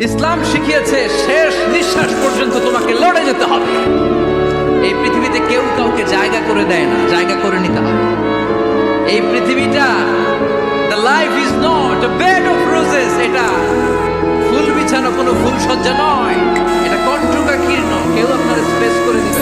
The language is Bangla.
ইসলাম শিখিয়েছে শেষ নিঃশ্বাস পর্যন্ত তোমাকে লড়ে যেতে হবে। এই পৃথিবীতে কেউ কাউকে জায়গা করে দেয় না, জায়গা করে নিতে হবে। এই পৃথিবীটা, the life is not a bed of roses, এটা ফুল বিছানো কোনো ফুল সজ্জা নয়, এটা কণ্ঠকাকীর্ণ, কেউ আপনার স্পেস করে দিবে